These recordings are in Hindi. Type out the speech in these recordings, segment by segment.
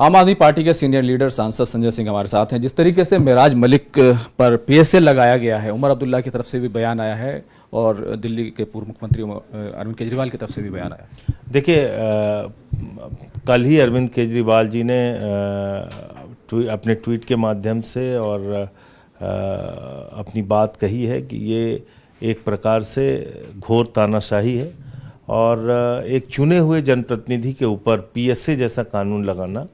आम आदमी पार्टी के सीनियर लीडर सांसद संजय सिंह हमारे साथ हैं। जिस तरीके से मेराज मलिक पर पीएसए लगाया गया है, उमर अब्दुल्ला की तरफ से भी बयान आया है और दिल्ली के पूर्व मुख्यमंत्री अरविंद केजरीवाल की तरफ से भी बयान आया है। देखिए, कल ही अरविंद केजरीवाल जी ने अपने ट्वीट के माध्यम से और अपनी बात कही है कि ये एक प्रकार से घोर तानाशाही है और एक चुने हुए जनप्रतिनिधि के ऊपर पीएसए जैसा कानून लगाना,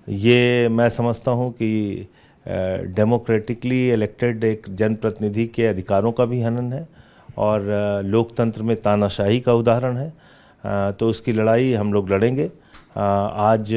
ये मैं समझता हूँ कि डेमोक्रेटिकली इलेक्टेड एक जनप्रतिनिधि के अधिकारों का भी हनन है और लोकतंत्र में तानाशाही का उदाहरण है। तो उसकी लड़ाई हम लोग लड़ेंगे। आज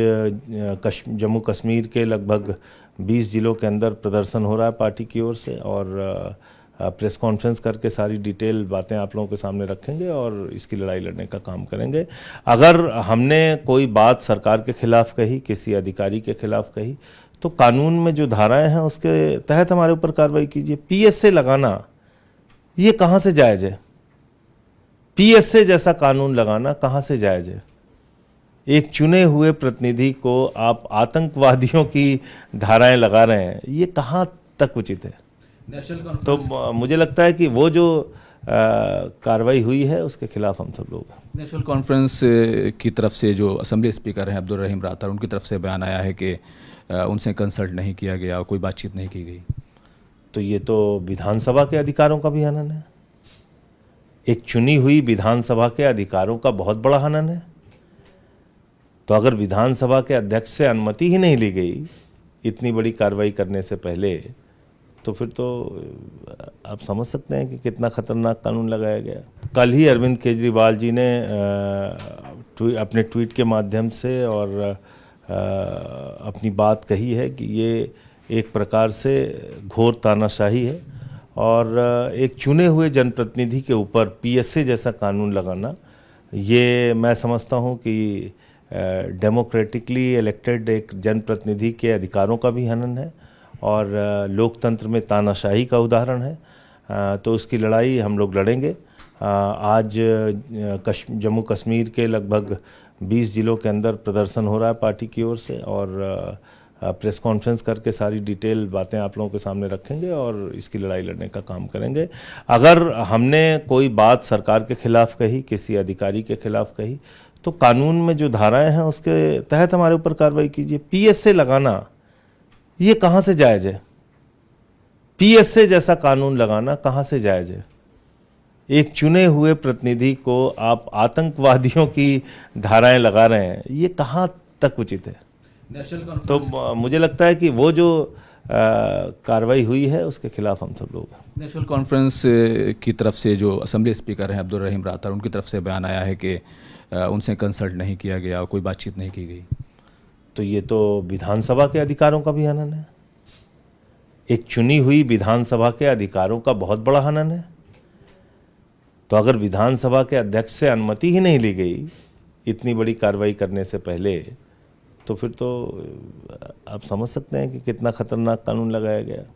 जम्मू कश्मीर के लगभग 20 जिलों के अंदर प्रदर्शन हो रहा है पार्टी की ओर से और प्रेस कॉन्फ्रेंस करके सारी डिटेल बातें आप लोगों के सामने रखेंगे और इसकी लड़ाई लड़ने का काम करेंगे। अगर हमने कोई बात सरकार के खिलाफ कही, किसी अधिकारी के खिलाफ कही, तो कानून में जो धाराएं हैं उसके तहत हमारे ऊपर कार्रवाई कीजिए। पीएसए लगाना ये कहाँ से जायज़ है? पीएसए जैसा कानून लगाना कहाँ से जायज़ है? एक चुने हुए प्रतिनिधि को आप आतंकवादियों की धाराएं लगा रहे हैं, ये कहाँ तक उचित है? तो मुझे लगता है कि वो जो कार्रवाई हुई है उसके खिलाफ हम सब लोग। नेशनल कॉन्फ्रेंस की तरफ से जो असेंबली स्पीकर हैं अब्दुल रहीम राठौर, उनकी तरफ से बयान आया है कि उनसे कंसल्ट नहीं किया गया, कोई बातचीत नहीं की गई। तो ये तो विधानसभा के अधिकारों का भी हनन है। एक चुनी हुई विधानसभा के अधिकारों का बहुत बड़ा हनन है। तो अगर विधानसभा के अध्यक्ष से अनुमति ही नहीं ली गई इतनी बड़ी कार्रवाई करने से पहले, तो फिर तो आप समझ सकते हैं कि कितना खतरनाक कानून लगाया गया। कल ही अरविंद केजरीवाल जी ने अपने ट्वीट के माध्यम से और अपनी बात कही है कि ये एक प्रकार से घोर तानाशाही है और एक चुने हुए जनप्रतिनिधि के ऊपर पीएसए जैसा कानून लगाना, ये मैं समझता हूँ कि डेमोक्रेटिकली इलेक्टेड एक जनप्रतिनिधि के अधिकारों का भी हनन है और लोकतंत्र में तानाशाही का उदाहरण है। तो उसकी लड़ाई हम लोग लड़ेंगे। आज जम्मू कश्मीर के लगभग 20 जिलों के अंदर प्रदर्शन हो रहा है पार्टी की ओर से और प्रेस कॉन्फ्रेंस करके सारी डिटेल बातें आप लोगों के सामने रखेंगे और इसकी लड़ाई लड़ने का काम करेंगे। अगर हमने कोई बात सरकार के खिलाफ कही, किसी अधिकारी के खिलाफ कही, तो कानून में जो धाराएं हैं उसके तहत हमारे ऊपर कार्रवाई कीजिए। पीएसए लगाना ये कहाँ से जायज़ है? पीएसए जैसा कानून लगाना कहाँ से जायज़ है? एक चुने हुए प्रतिनिधि को आप आतंकवादियों की धाराएं लगा रहे हैं, ये कहाँ तक उचित है? तो मुझे लगता है कि वो जो कार्रवाई हुई है उसके खिलाफ हम सब लोग। नेशनल कॉन्फ्रेंस की तरफ से जो असेंबली स्पीकर हैं अब्दुल रहीम राठौर, उनकी तरफ से बयान आया है कि उनसे कंसल्ट नहीं किया गया, कोई बातचीत नहीं की गई। तो ये तो विधानसभा के अधिकारों का भी हनन है। एक चुनी हुई विधानसभा के अधिकारों का बहुत बड़ा हनन है। तो अगर विधानसभा के अध्यक्ष से अनुमति ही नहीं ली गई इतनी बड़ी कार्रवाई करने से पहले, तो फिर तो आप समझ सकते हैं कि कितना खतरनाक कानून लगाया गया।